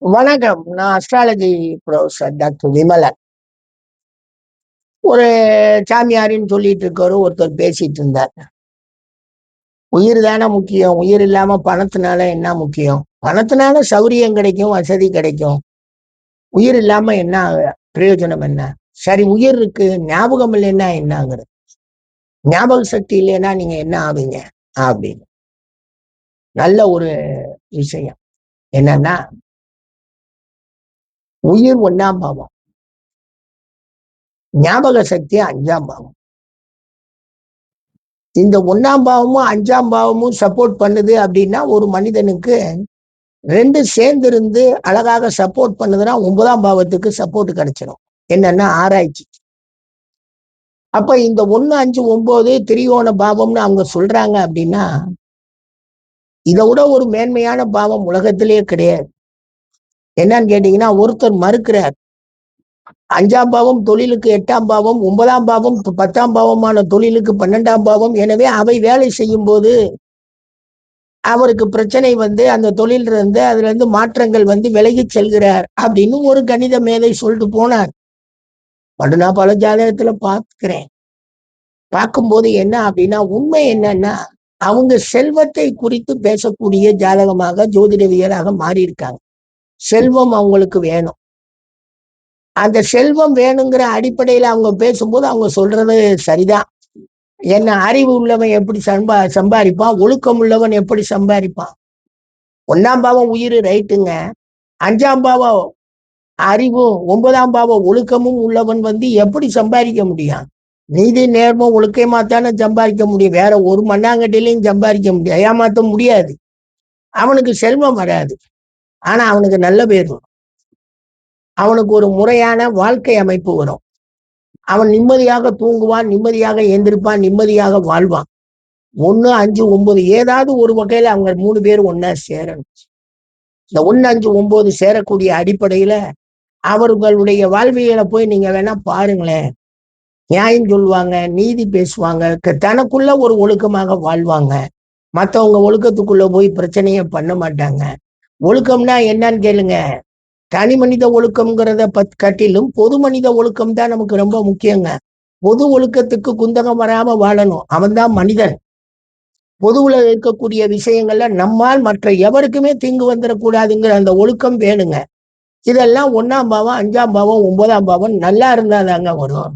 வணக்கம். நான் astrology professor doctor Vimalan. ஒரு சாமியாரின்னு சொல்லிட்டு இருக்கவரு ஒருத்தர் பேசிட்டு இருந்தார். உயிர் தானே முக்கியம். உயிர் இல்லாம பணத்தினால என்ன முக்கியம்? பணத்தினால சௌரியம் கிடைக்கும், வசதி கிடைக்கும். உயிர் இல்லாம என்ன பிரயோஜனம் என்ன? சரி, உயிர் இருக்கு, ஞாபகம் இல்லைன்னா என்னங்கிறது. ஞாபக சக்தி இல்லைன்னா நீங்க என்ன ஆவீங்க அப்படின்னு. நல்ல ஒரு விஷயம் என்னன்னா, உயிர் 1ஆம் பாவம், ஞாபக சக்தி 5ஆம் பாவம். இந்த 1ஆம் பாவமும் 5ஆம் பாவமும் சப்போர்ட் பண்ணுது அப்படின்னா ஒரு மனிதனுக்கு 2 சேர்ந்து இருந்து அழகாக சப்போர்ட் பண்ணுதுன்னா 9ஆம் பாவத்துக்கு சப்போர்ட் கிடைச்சிடும். என்னன்னா ஆராய்ச்சி. அப்ப இந்த 1, 5, 9 திரிகோண பாவம்னு அவங்க சொல்றாங்க அப்படின்னா, இதை விட ஒரு மேன்மையான பாவம் உலகத்திலேயே கிடையாது. என்னன்னு கேட்டீங்கன்னா, ஒருத்தர் மறுக்கிறார். 5ஆம் பாவம் தொழிலுக்கு 8ஆம் பாவம், 9ஆம் பாவம் 10ஆம் பாவமான தொழிலுக்கு 12ஆம் பாவம். எனவே அவை வேலை செய்யும் போது அவருக்கு பிரச்சனை வந்து அந்த தொழில் இருந்து அதுல இருந்து மாற்றங்கள் வந்து விலகி செல்கிறார் அப்படின்னு ஒரு கணித மேதை சொல்லிட்டு போனார். நான் பல ஜாதகத்துல பார்க்கிறேன். பார்க்கும்போது என்ன அப்படின்னா, உண்மை என்னன்னா, அவங்க செல்வத்தை குறித்து பேசக்கூடிய ஜாதகமாக ஜோதிடவியலாக மாறி இருக்காங்க. செல்வம் அவங்களுக்கு வேணும். அந்த செல்வம் வேணுங்கிற அடிப்படையில அவங்க பேசும்போது அவங்க சொல்றது சரிதான். என்ன, அறிவு உள்ளவன் எப்படி சம்பாதிப்பான், ஒழுக்கம் உள்ளவன் எப்படி சம்பாதிப்பான்? 1ஆம் பாவம் உயிர் ரைட்டுங்க. 5ஆம் பாவம் அறிவும் 9ஆம் பாவ ஒழுக்கமும் உள்ளவன் வந்து எப்படி சம்பாதிக்க முடியும்? நீதி நேர்மம் ஒழுக்கமா தானே சம்பாதிக்க முடியும். வேற ஒரு மண்ணாங்கட்டிலையும் சம்பாதிக்க முடியாது, ஏமாத்த முடியாது. அவனுக்கு செல்வம் வராது. ஆனா அவனுக்கு நல்ல பேர் வரும். அவனுக்கு ஒரு முறையான வாழ்க்கை அமைப்பு வரும். அவன் நிம்மதியாக தூங்குவான், நிம்மதியாக எந்திருப்பான், நிம்மதியாக வாழ்வான். 1, 5, 9 ஏதாவது ஒரு வகையில அவங்க 3 பேரும் ஒன்னா சேரணும். இந்த 1, 5, 9 சேரக்கூடிய அடிப்படையில அவர்களுடைய வாழ்வியலை போய் நீங்க வேணா பாருங்களேன். நியாயம் சொல்லுவாங்க, நீதி பேசுவாங்க, தனக்குள்ள ஒரு ஒழுக்கமாக வாழ்வாங்க. மற்றவங்க ஒழுக்கத்துக்குள்ள போய் பிரச்சனையே பண்ண மாட்டாங்க. ஒழுக்கம்னா என்னன்னு கேளுங்க. தனி மனித ஒழுக்கம்ங்கிறத கட்டிலும் பொது மனித ஒழுக்கம் தான் நமக்கு ரொம்ப முக்கியங்க. பொது ஒழுக்கத்துக்கு குந்தகம் வராம வாழணும். அவன்தான் மனிதன். பொதுவுல இருக்கக்கூடிய விஷயங்கள்ல நம்மால் மற்ற எவருக்குமே தீங்கு வந்துடக்கூடாதுங்கிற அந்த ஒழுக்கம் வேணுங்க. இதெல்லாம் 1ஆம் பாவம், 5ஆம் பாவம், 9ஆம் பாவம் நல்லா இருந்தாதாங்க வரும்.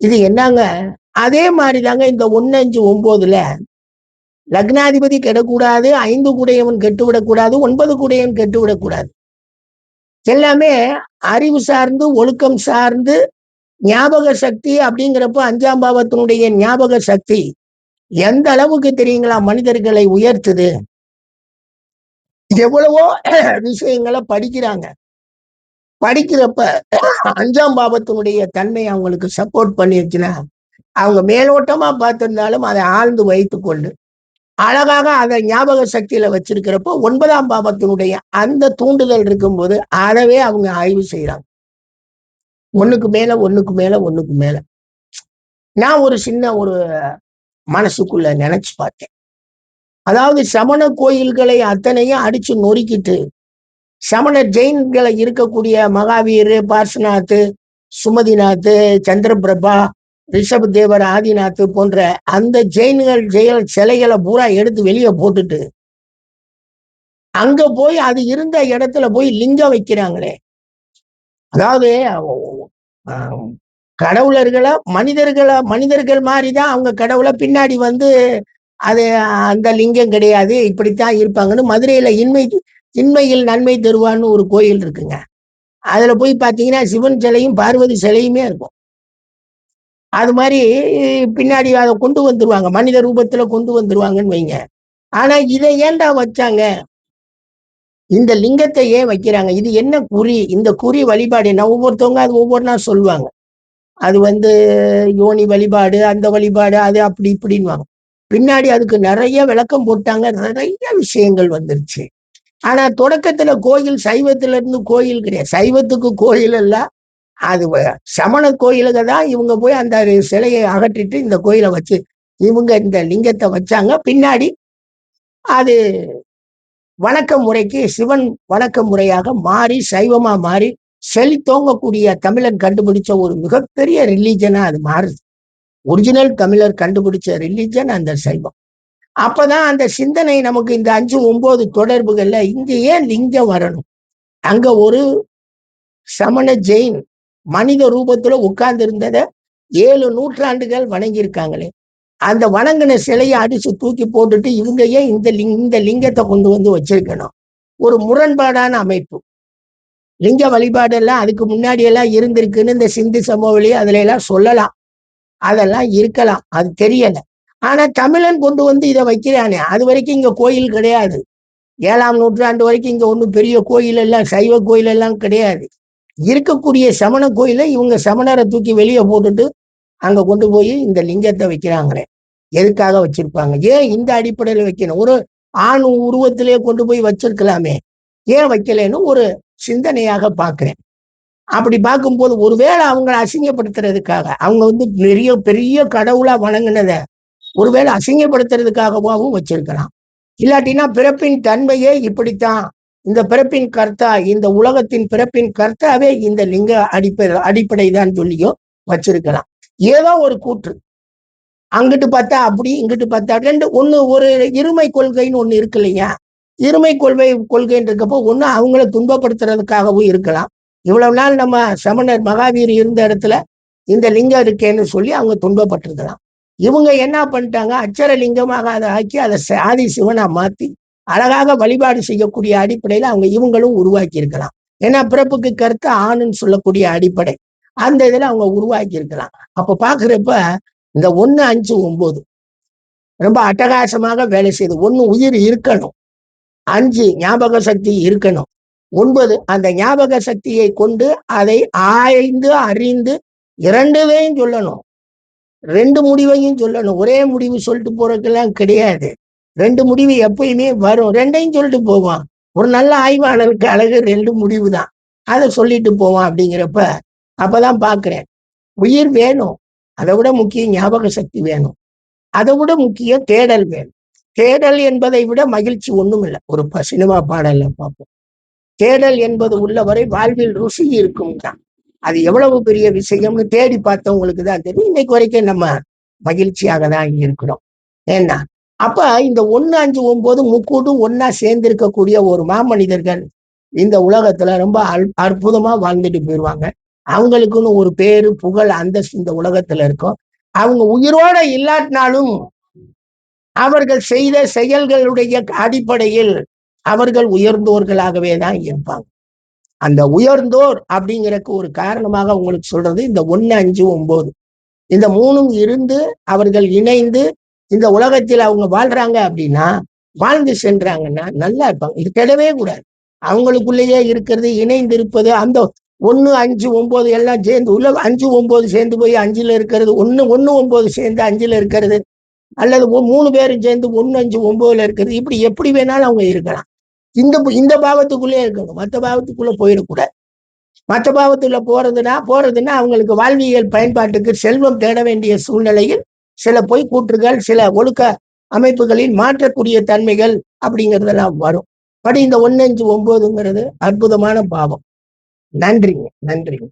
இது என்னங்க, அதே மாதிரிதாங்க இந்த 1, 5, 9ல லக்னாதிபதி கெடக்கூடாது, 5 கூடையவன் கெட்டுவிடக்கூடாது, 9 கூடையவன் கெட்டுவிடக்கூடாது. எல்லாமே அறிவு சார்ந்து, ஒழுக்கம் சார்ந்து, ஞாபக சக்தி அப்படிங்கிறப்ப 5ஆம் பாவத்தினுடைய ஞாபக சக்தி எந்த அளவுக்கு தெரியுங்களா மனிதர்களை உயர்த்துது. எவ்வளவோ விஷயங்களை படிக்கிறாங்க. படிக்கிறப்ப 5ஆம் பாவத்தினுடைய தன்மை அவங்களுக்கு சப்போர்ட் பண்ணிருச்சுன்னா, அவங்க மேலோட்டமா பார்த்திருந்தாலும் அதை ஆழ்ந்து வைத்துக் கொண்டு அழகாக அதை ஞாபக சக்தியில வச்சிருக்கிறப்போ 9ஆம் பாவத்தினுடைய அந்த தூண்டுதல் இருக்கும்போது அதவே அவங்க ஆய்வு செய்யறாங்க. ஒண்ணுக்கு மேல ஒண்ணுக்கு மேல ஒண்ணுக்கு மேல. நான் ஒரு சின்ன ஒரு மனசுக்குள்ள நினைச்சு பார்த்தேன். அதாவது சமண கோயில்களை அத்தனையும் அடிச்சு நொறுக்கிட்டு சமண ஜெயின்களை இருக்கக்கூடிய மகாவீர், பார்ஸ்நாத், சுமதிநாத், சந்திரபிரபா, ரிஷப் தேவர், ஆதிநாத் போன்ற அந்த ஜெயின்கள் சிலைகளை பூரா எடுத்து வெளியே போட்டுட்டு அங்க போய் அது இருந்த இடத்துல போய் லிங்கம் வைக்கிறாங்களே. அதாவது கடவுளர்களை மனிதர்கள் மாதிரிதான் அவங்க கடவுளை பின்னாடி வந்து அது அந்த லிங்கம் கிடையாது, இப்படித்தான் இருப்பாங்கன்னு மதுரையில இன்மையில் நன்மை தருவான்னு ஒரு கோயில் இருக்குங்க. அதுல போய் பாத்தீங்கன்னா சிவன் சிலையும் பார்வதி சிலையுமே இருக்கும். அது மாதிரி பின்னாடி அதை கொண்டு வந்துருவாங்க, மனித ரூபத்துல கொண்டு வந்துருவாங்கன்னு வைங்க. ஆனா இதை ஏன்டா வச்சாங்க? இந்த லிங்கத்தை ஏன் வைக்கிறாங்க? இது என்ன குறி? இந்த குறி வழிபாடு என்ன? ஒவ்வொருத்தவங்க அது ஒவ்வொன்றா சொல்லுவாங்க. அது வந்து யோனி வழிபாடு, அந்த வழிபாடு, அது அப்படி இப்படின்னு பின்னாடி அதுக்கு நிறைய விளக்கம் போட்டாங்க. நிறைய விஷயங்கள் வந்துருச்சு. ஆனா தொடக்கத்துல கோயில் சைவத்துல இருந்து கோயில் கிடையாது. சைவத்துக்கு கோயில் எல்லாம் அது சமண கோயிலுக்கு தான் இவங்க போய் அந்த சிலையை அகற்றிட்டு இந்த கோயிலை வச்சு இவங்க இந்த லிங்கத்தை வச்சாங்க. பின்னாடி அது வணக்க முறைக்கு சிவன் வணக்க முறையாக மாறி சைவமா மாறி செழித்தோங்கக்கூடிய தமிழன் கண்டுபிடிச்ச ஒரு மிகப்பெரிய ரிலீஜனா அது மாறுது. ஒரிஜினல் தமிழர் கண்டுபிடிச்ச ரிலீஜன் அந்த சைவம். அப்பதான் அந்த சிந்தனை நமக்கு இந்த 5, 9 தொடர்புகள்ல இங்க ஏன் லிங்கம் வரணும்? அங்க ஒரு சமண ஜெயின் மனித ரூபத்துல உட்கார்ந்து இருந்ததை 7 நூற்றாண்டுகள் வணங்கியிருக்காங்களே, அந்த வணங்கின சிலையை அடிச்சு தூக்கி போட்டுட்டு இவங்க ஏன் இந்த லிங்கத்தை கொண்டு வந்து வச்சிருக்கணும்? ஒரு முரண்பாடான அமைப்பு. லிங்க வழிபாடு எல்லாம் அதுக்கு முன்னாடி எல்லாம் இருந்திருக்குன்னு இந்த சிந்து சமவெளி அதுல எல்லாம் சொல்லலாம், அதெல்லாம் இருக்கலாம், அது தெரியல. ஆனா தமிழன் கொண்டு வந்து இதை வைக்கிறானே, அது வரைக்கும் இங்க கோயில் கிடையாது. 7ஆம் நூற்றாண்டு வரைக்கும் இங்க ஒன்றும் பெரிய கோயில் எல்லாம் சைவ கோயில் எல்லாம் கிடையாது. இருக்கக்கூடிய சமண கோயில இவங்க சமணரை தூக்கி வெளியே போட்டுட்டு அங்க கொண்டு போய் இந்த லிங்கத்தை வைக்கிறாங்களே, எதுக்காக வச்சிருப்பாங்க? ஏன் இந்த அடிப்படையில வைக்கணும்? ஒரு ஆண் உருவத்திலே கொண்டு போய் வச்சிருக்கலாமே, ஏன் வைக்கலன்னு ஒரு சிந்தனையாக பார்க்கிறேன். அப்படி பார்க்கும்போது ஒருவேளை அவங்களை அசிங்கப்படுத்துறதுக்காக, அவங்க வந்து பெரிய பெரிய கடவுளா வணங்கினதை ஒருவேளை அசிங்கப்படுத்துறதுக்காகவும் வச்சிருக்கலாம். இல்லாட்டினா பிறப்பின் தன்மையே இப்படித்தான், இந்த பிறப்பின் கர்த்தா, இந்த உலகத்தின் பிறப்பின் கர்த்தாவே இந்த லிங்க அடிப்படை தான் சொல்லியும் வச்சிருக்கலாம். ஏதோ ஒரு கூற்று, அங்கிட்டு பார்த்தா அப்படி இங்கிட்டு பார்த்தா ரெண்டு ஒண்ணு, ஒரு இருமை கொள்கைன்னு ஒண்ணு இருக்கு இல்லையா? இருமை கொள்கைன்னு இருக்கப்போ ஒண்ணு அவங்கள துன்பப்படுத்துறதுக்காகவும் இருக்கலாம். இவ்வளவு நாள் நம்ம சமணர் மகாவீர் இருந்த இடத்துல இந்த லிங்கம் இருக்கேன்னு சொல்லி அவங்க துன்பப்பட்டிருக்கலாம். இவங்க என்ன பண்ணிட்டாங்க, அச்சர லிங்கமாக அதை ஆக்கி அதை ஆதி சிவனா மாத்தி அழகாக வழிபாடு செய்யக்கூடிய அடிப்படையில அவங்க இவங்களும் உருவாக்கி இருக்கலாம். ஏன்னா பிறப்புக்கு கருத்து ஆணுன்னு சொல்லக்கூடிய அடிப்படை, அந்த இதுல அவங்க உருவாக்கி இருக்கலாம். அப்ப பாக்குறப்ப இந்த 1, 5, 9 ரொம்ப அட்டகாசமாக வேலை செய்யுது. 1 உயிர் இருக்கணும், 5 ஞாபக சக்தி இருக்கணும், 9 அந்த ஞாபக சக்தியை கொண்டு அதை ஆய்ந்து அறிந்து 2வையும் சொல்லணும், 2 முடிவையும் சொல்லணும். ஒரே முடிவு சொல்லிட்டு போறதுக்கெல்லாம் கிடையாது. 2 முடிவு எப்பயுமே வரும், 2ஐயும் சொல்லிட்டு போவான். ஒரு நல்ல ஆய்வாளருக்கு அழகு 2 முடிவு தான், அதை சொல்லிட்டு போவான். அப்படிங்கிறப்ப அப்பதான் பாக்குறேன், உயிர் வேணும், அதை விட முக்கியம் ஞாபக சக்தி வேணும், அதை விட முக்கியம் தேடல் வேணும். தேடல் என்பதை விட மகிழ்ச்சி ஒண்ணும் இல்லை. ஒரு சினிமா பாடல்ல பார்ப்போம், தேடல் என்பது உள்ளவரை வாழ்வில் ருசி இருக்கும் தான். அது எவ்வளவு பெரிய விஷயம்னு தேடி பார்த்தவங்களுக்கு தான் தெரியும். இன்னைக்கு வரைக்கும் நம்ம மகிழ்ச்சியாக தான் இருக்கிறோம். ஏன்னா அப்ப இந்த 1, 5, 9 முக்கூட்டும் ஒன்னா சேர்ந்து இருக்கக்கூடிய ஒரு மாமனிதர்கள் இந்த உலகத்துல ரொம்ப அற்புதமா வாழ்ந்துட்டு போயிடுவாங்க. அவங்களுக்குன்னு ஒரு பேரு புகழ் அந்தஸ்து இந்த உலகத்துல இருக்கும். அவங்க உயிரோட இல்லாட்டினாலும் அவர்கள் செய்த செயல்களுடைய அடிப்படையில் அவர்கள் உயர்ந்தோர்களாகவே தான் இருப்பாங்க. அந்த உயர்ந்தோர் அப்படிங்கிறதுக்கு ஒரு காரணமாக உங்களுக்கு சொல்றது இந்த 1, 5, 9 இந்த 3ம் இருந்து அவர்கள் இணைந்து இந்த உலகத்தில் அவங்க வாழ்றாங்க. அப்படின்னா வாழ்ந்து சென்றாங்கன்னா நல்லா இருப்பாங்க. இது கெடவே கூடாது. அவங்களுக்குள்ளேயே இருக்கிறது, இணைந்து இருப்பது, அந்த 1, 5, 9 எல்லாம் சேர்ந்து உள்ள 5, 9 சேர்ந்து போய் 5ல இருக்கிறது, 1, 9 சேர்ந்து 5ல இருக்கிறது, அல்லது 3 பேரும் சேர்ந்து 1, 5, 9ல இருக்கிறது. இப்படி எப்படி வேணாலும் அவங்க இருக்கலாம். இந்த பாவத்துக்குள்ளே இருக்கணும், மற்ற பாவத்துக்குள்ள போயிடக்கூடாது. மற்ற பாவத்துல போறதுன்னா அவங்களுக்கு வாழ்வியல் பயன்பாட்டுக்கு செல்வம் தேட வேண்டிய சூழ்நிலையில் சில பொய்க்கூற்றுகள், சில ஒழுக்க அமைப்புகளில் மாற்றக்கூடிய தன்மைகள் அப்படிங்கிறதெல்லாம் வரும். படி இந்த 1, 5, 9ங்கிறது அற்புதமான பாவம். நன்றிங்க, நன்றிங்க.